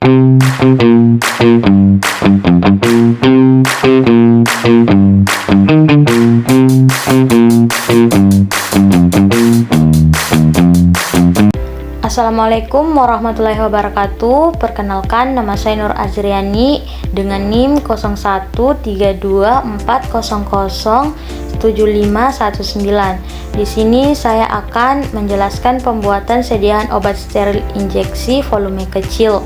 Assalamualaikum warahmatullahi wabarakatuh. Perkenalkan, nama saya Nur Azriani dengan NIM 0134007519. Di sini saya akan menjelaskan pembuatan sediaan obat steril injeksi volume kecil.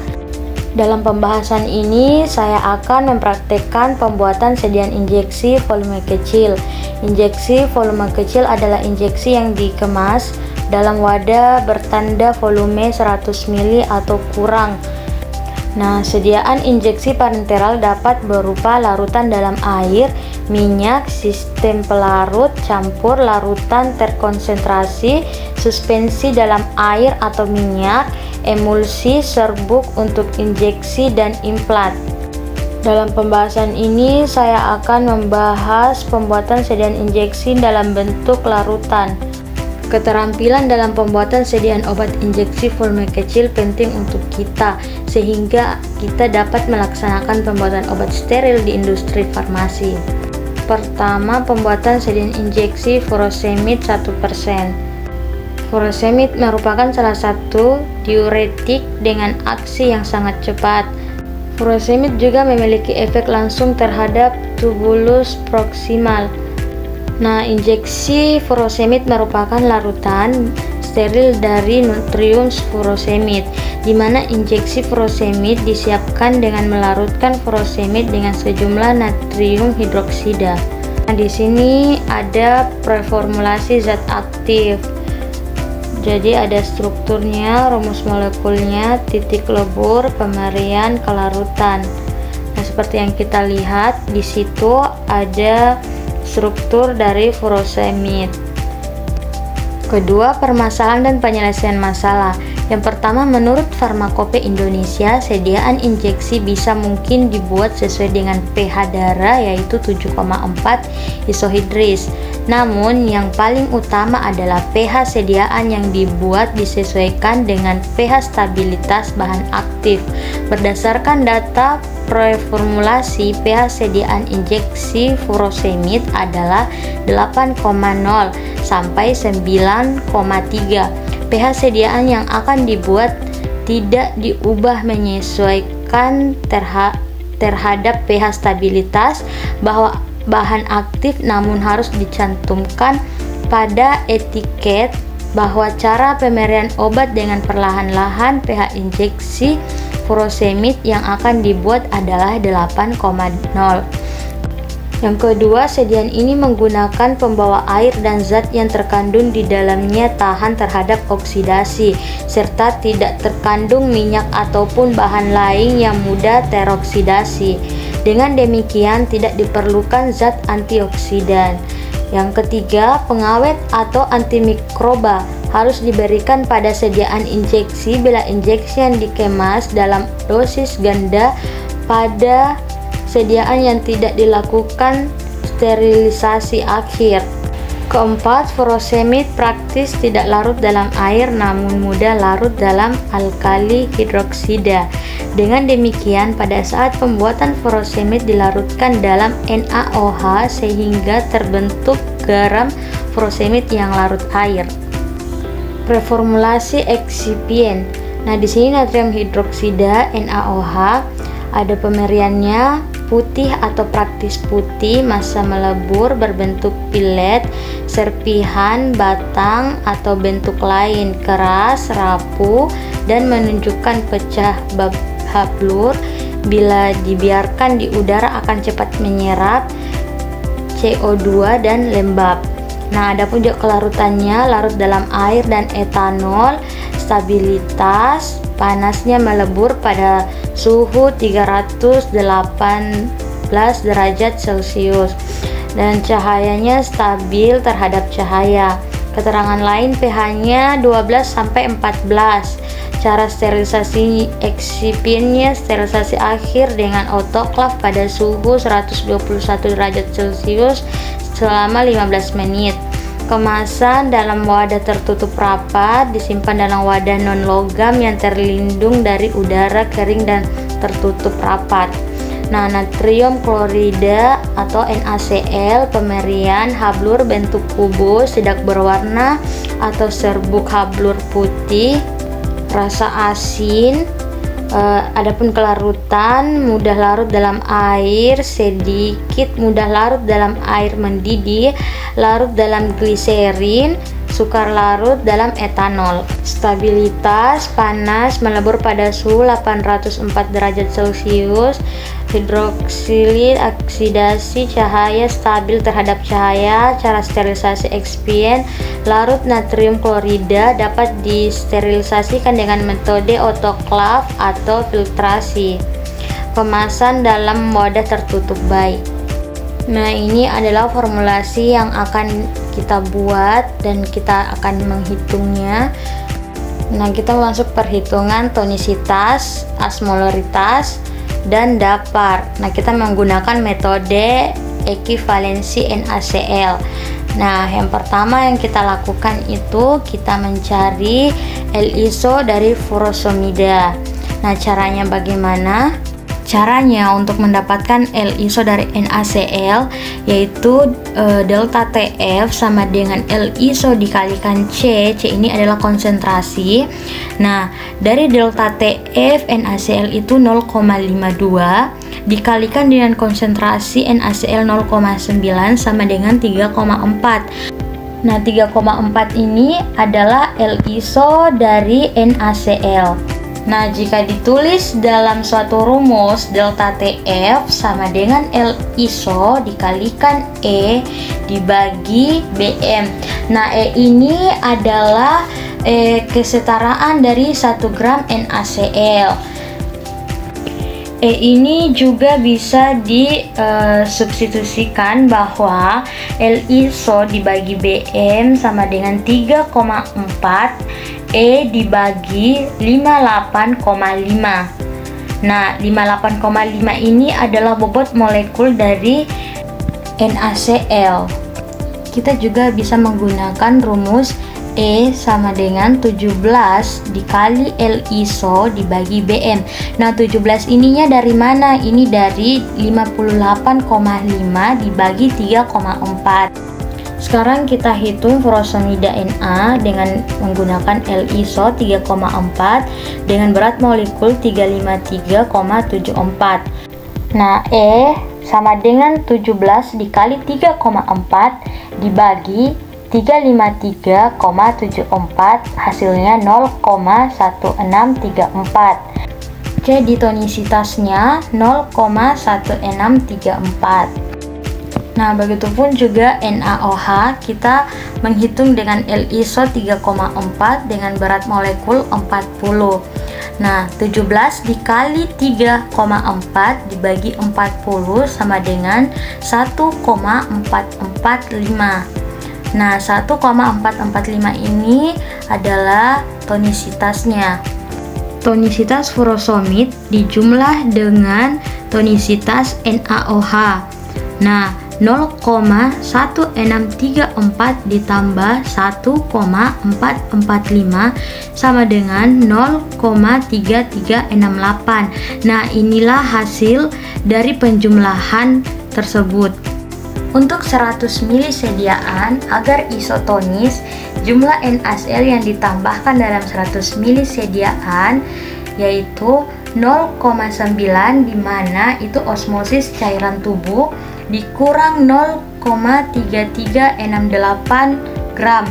Dalam pembahasan ini, saya akan mempraktekkan pembuatan sediaan injeksi volume kecil. Injeksi volume kecil adalah injeksi yang dikemas dalam wadah bertanda volume 100 ml atau kurang. Nah, sediaan injeksi parenteral dapat berupa larutan dalam air, minyak, sistem pelarut, campur, larutan terkonsentrasi, suspensi dalam air atau minyak, emulsi, serbuk untuk injeksi, dan implant. Dalam pembahasan ini, saya akan membahas pembuatan sediaan injeksi dalam bentuk larutan. Keterampilan dalam pembuatan sediaan obat injeksi volume kecil penting untuk kita, sehingga kita dapat melaksanakan pembuatan obat steril di industri farmasi. Pertama, pembuatan sediaan injeksi furosemid 1%. Furosemid merupakan salah satu diuretik dengan aksi yang sangat cepat. Furosemid juga memiliki efek langsung terhadap tubulus proksimal. Nah, injeksi furosemid merupakan larutan steril dari natrium furosemid, di mana injeksi furosemid disiapkan dengan melarutkan furosemid dengan sejumlah natrium hidroksida. Nah, di sini ada preformulasi zat aktif. Jadi ada strukturnya, rumus molekulnya, titik lebur, pemberian kelarutan. Nah, seperti yang kita lihat di situ ada struktur dari furosemid. Kedua, permasalahan dan penyelesaian masalah. Yang pertama, menurut Farmakope Indonesia, sediaan injeksi bisa mungkin dibuat sesuai dengan pH darah, yaitu 7,4 isohidris. Namun, yang paling utama adalah pH sediaan yang dibuat disesuaikan dengan pH stabilitas bahan aktif. Berdasarkan data preformulasi, pH sediaan injeksi furosemid adalah 8,0 sampai 9,3. pH sediaan yang akan dibuat tidak diubah menyesuaikan terhadap pH stabilitas bahwa bahan aktif, namun harus dicantumkan pada etiket bahwa cara pemberian obat dengan perlahan-lahan pH injeksi furosemid yang akan dibuat adalah 8,0. Yang kedua, sediaan ini menggunakan pembawa air dan zat yang terkandung di dalamnya tahan terhadap oksidasi, serta tidak terkandung minyak ataupun bahan lain yang mudah teroksidasi. Dengan demikian, tidak diperlukan zat antioksidan. Yang ketiga, pengawet atau antimikroba harus diberikan pada sediaan injeksi bila injeksi yang dikemas dalam dosis ganda pada sediaan yang tidak dilakukan sterilisasi akhir. Keempat, furosemid praktis tidak larut dalam air namun mudah larut dalam alkali hidroksida. Dengan demikian, pada saat pembuatan furosemid dilarutkan dalam NaOH sehingga terbentuk garam furosemid yang larut air. Preformulasi eksipien. Nah, di sini natrium hidroksida NaOH ada pemberiannya putih atau praktis putih, massa melebur berbentuk pilet, serpihan, batang atau bentuk lain, keras, rapuh, dan menunjukkan pecah hablur. Bila dibiarkan di udara akan cepat menyerap CO2 dan lembab. Nah, ada pun juga kelarutannya, larut dalam air dan etanol, stabilitas, panasnya melebur pada suhu 318 derajat Celcius dan cahayanya stabil terhadap cahaya. Keterangan lain, pH-nya 12 sampai 14. Cara sterilisasi eksipiennya sterilisasi akhir dengan autoklav pada suhu 121 derajat Celcius selama 15 menit. Kemasan dalam wadah tertutup rapat, disimpan dalam wadah non-logam yang terlindung dari udara kering dan tertutup rapat. Nah, natrium klorida atau NaCl pemerian hablur bentuk kubus tidak berwarna atau serbuk hablur putih, rasa asin. Adapun kelarutan mudah larut dalam air sedikit, mudah larut dalam air mendidih, larut dalam gliserin, sukar larut dalam etanol. Stabilitas panas melebur pada suhu 804 derajat Celcius. Hidroksil oksidasi cahaya stabil terhadap cahaya. Cara sterilisasi ekspien larut natrium klorida dapat disterilisasikan dengan metode autoklav atau filtrasi. Kemasan dalam wadah tertutup baik. Nah, ini adalah formulasi yang akan kita buat dan kita akan menghitungnya. Nah, kita masuk perhitungan tonisitas, osmolaritas, dan dapar. Nah, kita menggunakan metode ekivalensi NaCl. Nah, yang pertama yang kita lakukan itu kita mencari L-iso dari furosomida. Nah, caranya bagaimana? Caranya untuk mendapatkan L-iso dari NaCl yaitu delta Tf sama dengan L-iso dikalikan C. C ini adalah konsentrasi. Nah, dari delta Tf NaCl itu 0,52 dikalikan dengan konsentrasi NaCl 0,9 sama dengan 3,4. Nah, 3,4 ini adalah L-iso dari NaCl. Nah, jika ditulis dalam suatu rumus, delta Tf sama dengan L-iso dikalikan E dibagi Bm. Nah, E ini adalah kesetaraan dari 1 gram NaCl. E ini juga bisa disubstitusikan bahwa L-iso dibagi Bm sama dengan 3,4 E dibagi 58,5. Nah, 58,5 ini adalah bobot molekul dari NaCl. Kita juga bisa menggunakan rumus E sama dengan 17 dikali L-iso dibagi Bm. Nah, 17 ininya dari mana? Ini dari 58,5 dibagi 3,4. Sekarang kita hitung furosomida Na dengan menggunakan L-iso 3,4 dengan berat molekul 353,74. Nah, E sama dengan 17 dikali 3,4 dibagi 353,74, hasilnya 0,1634. Jadi tonisitasnya 0,1634. Nah, begitupun juga NaOH, kita menghitung dengan L-iso 3,4 dengan berat molekul 40. Nah, 17 dikali 3,4 dibagi 40 sama dengan 1,445. Nah, 1,445 ini adalah tonisitasnya. Tonisitas furosomid dijumlah dengan tonisitas NaOH. Nah, 0,1634 ditambah 1,445 sama dengan 0,3368. Nah, inilah hasil dari penjumlahan tersebut. Untuk 100 ml sediaan agar isotonis, jumlah NaCl yang ditambahkan dalam 100 ml sediaan yaitu 0,9, di mana itu osmosis cairan tubuh, dikurang 0,3368 gram.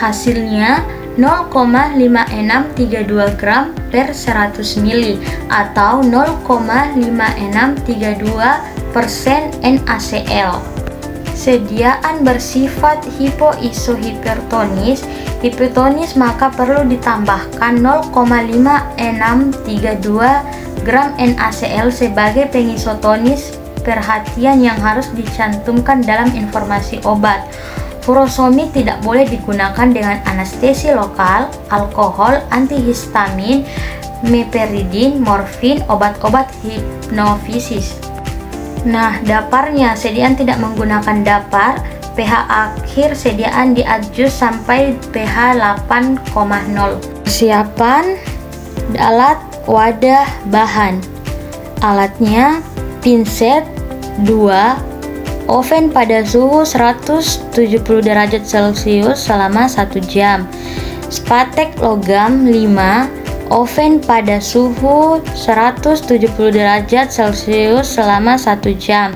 Hasilnya 0,5632 gram per 100 ml atau 0,5632% NaCl. Sediaan bersifat hipoisohipertonis, hipertonis maka perlu ditambahkan 0,5632 gram NaCl sebagai pengisotonis. Perhatian yang harus dicantumkan dalam informasi obat. Furosemid tidak boleh digunakan dengan anestesi lokal, alkohol, antihistamin, meperidin, morfin, obat-obat hipnofisis. Nah, daparnya, sediaan tidak menggunakan dapar pH akhir sediaan diadjust sampai pH 8,0. Persiapan alat, wadah, bahan. Alatnya pinset 2, oven pada suhu 170 derajat Celcius selama 1 jam. Spatek logam 5, oven pada suhu 170 derajat Celcius selama 1 jam.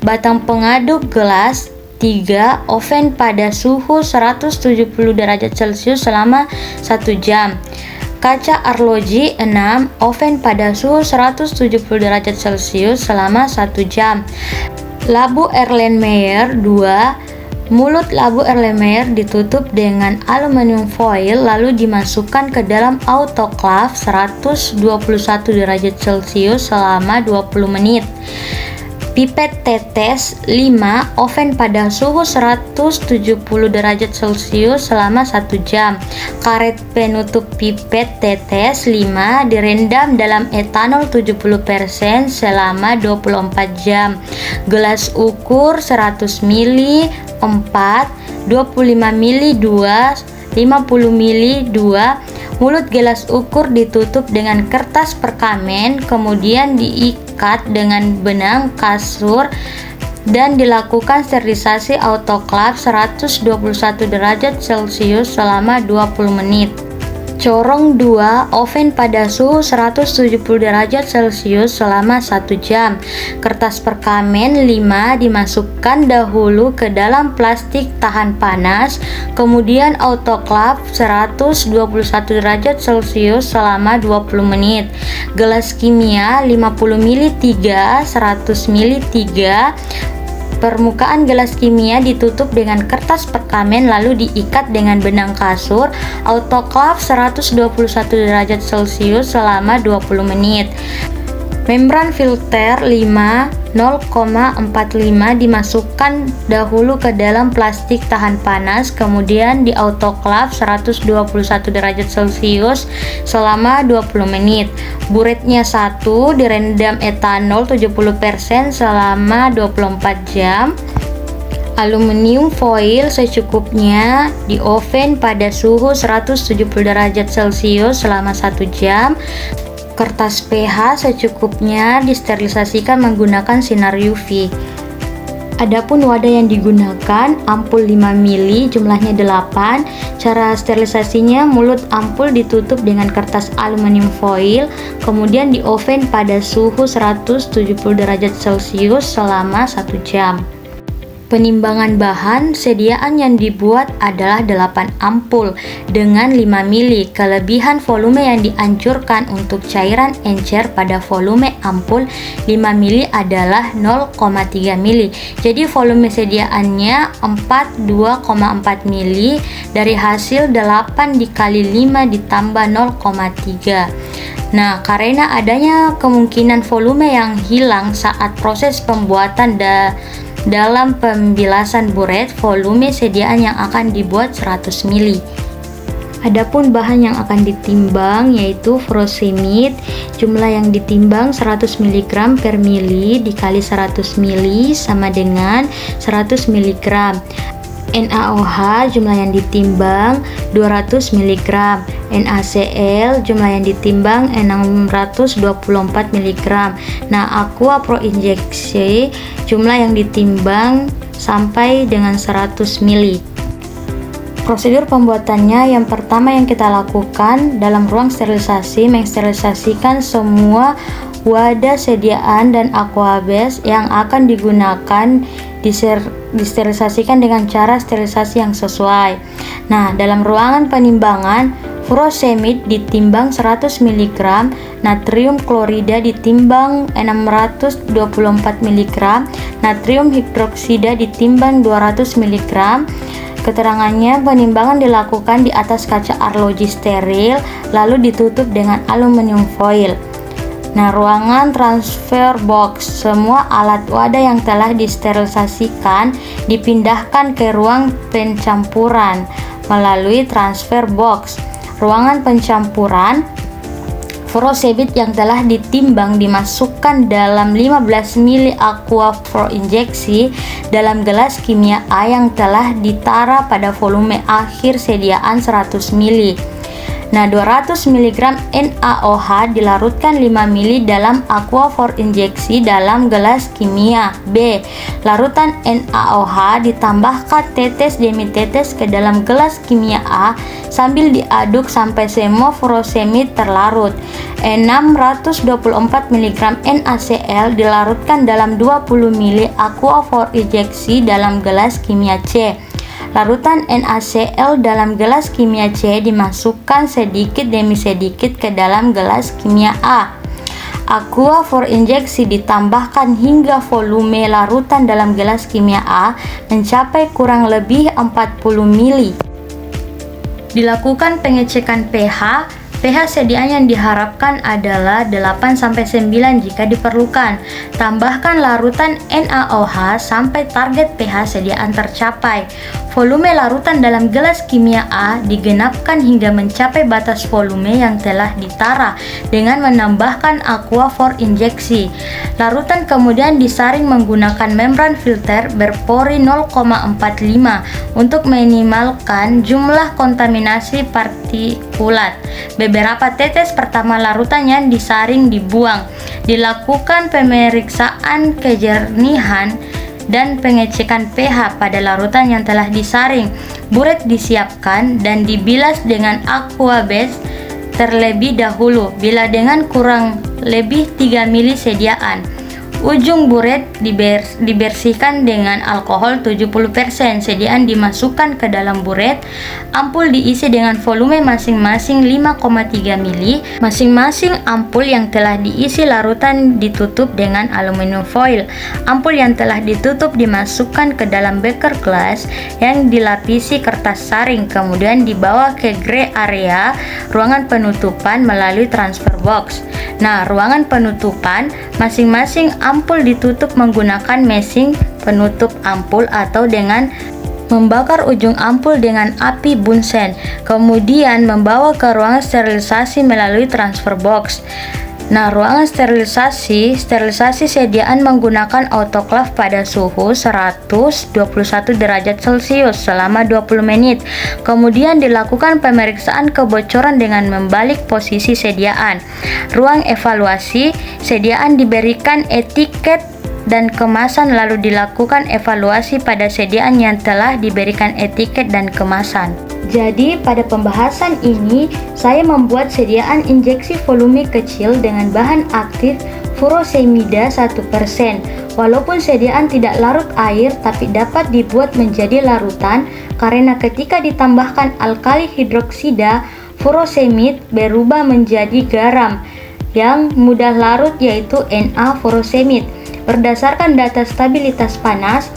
Batang pengaduk gelas 3, oven pada suhu 170 derajat Celcius selama 1 jam. Kaca arloji 6, oven pada suhu 170 derajat Celcius selama 1 jam. Labu Erlenmeyer 2, mulut labu Erlenmeyer ditutup dengan aluminium foil lalu dimasukkan ke dalam autoclave 121 derajat Celcius selama 20 menit. Pipet tetes 5, oven pada suhu 170 derajat Celcius selama 1 jam. Karet penutup pipet tetes 5 direndam dalam etanol 70% selama 24 jam. Gelas ukur 100 ml 4, 25 ml 2, 50 ml 2. Mulut gelas ukur ditutup dengan kertas perkamen, kemudian diikat dengan benang kasur dan dilakukan sterilisasi autoclave 121 derajat Celcius selama 20 menit. Corong 2, oven pada suhu 170 derajat Celcius selama 1 jam. Kertas perkamen 5 dimasukkan dahulu ke dalam plastik tahan panas, kemudian autoclave 121 derajat Celcius selama 20 menit. Gelas kimia 50 ml 3, 100 ml 3. Permukaan gelas kimia ditutup dengan kertas perkamen lalu diikat dengan benang kasur, autoclave 121 derajat Celcius selama 20 menit. Membran filter 5, 0,45 dimasukkan dahulu ke dalam plastik tahan panas, kemudian di autoclave 121 derajat Celcius selama 20 menit. Buretnya 1 direndam etanol 70% selama 24 jam. Aluminium foil secukupnya di oven pada suhu 170 derajat Celcius selama 1 jam. Kertas pH secukupnya disterilisasikan menggunakan sinar UV. Adapun wadah yang digunakan, ampul 5 ml jumlahnya 8. Cara sterilisasinya, mulut ampul ditutup dengan kertas aluminium foil, kemudian di oven pada suhu 170 derajat Celcius selama 1 jam. Penimbangan bahan, sediaan yang dibuat adalah 8 ampul dengan 5 ml. Kelebihan volume yang dianjurkan untuk cairan encer pada volume ampul 5 ml adalah 0,3 ml. Jadi volume sediaannya 2,4 ml dari hasil 8 dikali 5 ditambah 0,3. Nah, karena adanya kemungkinan volume yang hilang saat proses pembuatan dalam pembilasan buret, volume sediaan yang akan dibuat 100 ml. Adapun bahan yang akan ditimbang yaitu furosemid, jumlah yang ditimbang 100 mg per mili dikali 100 ml sama dengan 100 mg. NaOH jumlah yang ditimbang 200 mg. NaCl jumlah yang ditimbang 624 mg. Nah, Aqua Pro Injeksi jumlah yang ditimbang sampai dengan 100 ml. Prosedur pembuatannya, yang pertama yang kita lakukan dalam ruang sterilisasi, mensterilisasikan semua wadah sediaan dan aquabase yang akan digunakan disterilisasikan dengan cara sterilisasi yang sesuai. Nah, dalam ruangan penimbangan, furosemid ditimbang 100 mg, natrium klorida ditimbang 624 mg, natrium hidroksida ditimbang 200 mg. Keterangannya, penimbangan dilakukan di atas kaca arloji steril lalu ditutup dengan aluminium foil. Nah, ruangan transfer box, semua alat wadah yang telah disterilisasikan dipindahkan ke ruang pencampuran melalui transfer box. Ruangan pencampuran, furosemid yang telah ditimbang dimasukkan dalam 15 ml aqua for injeksi dalam gelas kimia A yang telah ditara pada volume akhir sediaan 100 ml. Nah, 200 mg NaOH dilarutkan 5 ml dalam aqua for injeksi dalam gelas kimia B. Larutan NaOH ditambahkan tetes demi tetes ke dalam gelas kimia A sambil diaduk sampai semua furosemid terlarut. 624 mg NaCl dilarutkan dalam 20 ml aqua for injeksi dalam gelas kimia C. Larutan NaCl dalam gelas kimia C dimasukkan sedikit demi sedikit ke dalam gelas kimia A. Aqua for injeksi ditambahkan hingga volume larutan dalam gelas kimia A mencapai kurang lebih 40 ml. Dilakukan pengecekan pH. pH sediaan yang diharapkan adalah 8-9 jika diperlukan. Tambahkan larutan NaOH sampai target pH sediaan tercapai. Volume larutan dalam gelas kimia A digenapkan hingga mencapai batas volume yang telah ditara dengan menambahkan aqua for injeksi. Larutan kemudian disaring menggunakan membran filter berpori 0,45 untuk minimalkan jumlah kontaminasi partikulat. Beberapa tetes pertama larutan yang disaring dibuang. Dilakukan pemeriksaan kejernihan dan pengecekan pH pada larutan yang telah disaring. Buret disiapkan dan dibilas dengan aqua base terlebih dahulu bila dengan kurang lebih 3 ml sediaan. Ujung buret dibersihkan dengan alkohol 70%. Sediaan dimasukkan ke dalam buret. Ampul diisi dengan volume masing-masing 5,3 ml. Masing-masing ampul yang telah diisi larutan ditutup dengan aluminium foil. Ampul yang telah ditutup dimasukkan ke dalam beker gelas yang dilapisi kertas saring, kemudian dibawa ke gray area ruangan penutupan melalui transfer box. Nah, ruangan penutupan masing-masing ampul ditutup menggunakan mesin penutup ampul atau dengan membakar ujung ampul dengan api Bunsen, kemudian membawa ke ruangan sterilisasi melalui transfer box. Nah, ruangan sterilisasi sediaan menggunakan autoclave pada suhu 121 derajat Celcius selama 20 menit. Kemudian dilakukan pemeriksaan kebocoran dengan membalik posisi sediaan. Ruang evaluasi, sediaan diberikan etiket dan kemasan, lalu dilakukan evaluasi pada sediaan yang telah diberikan etiket dan kemasan. Jadi, pada pembahasan ini, saya membuat sediaan injeksi volume kecil dengan bahan aktif furosemida 1%. Walaupun sediaan tidak larut air, tapi dapat dibuat menjadi larutan karena ketika ditambahkan alkali hidroksida, furosemid berubah menjadi garam yang mudah larut, yaitu Na-furosemid. Berdasarkan data stabilitas panas,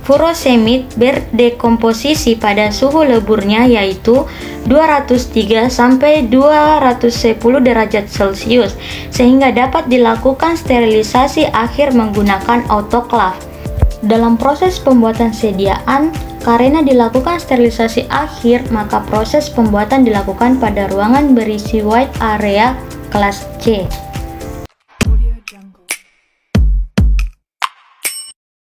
furosemid berdekomposisi pada suhu leburnya yaitu 203 sampai 210 derajat Celcius sehingga dapat dilakukan sterilisasi akhir menggunakan autoclave. Dalam proses pembuatan sediaan, karena dilakukan sterilisasi akhir, maka proses pembuatan dilakukan pada ruangan berisi white area kelas C.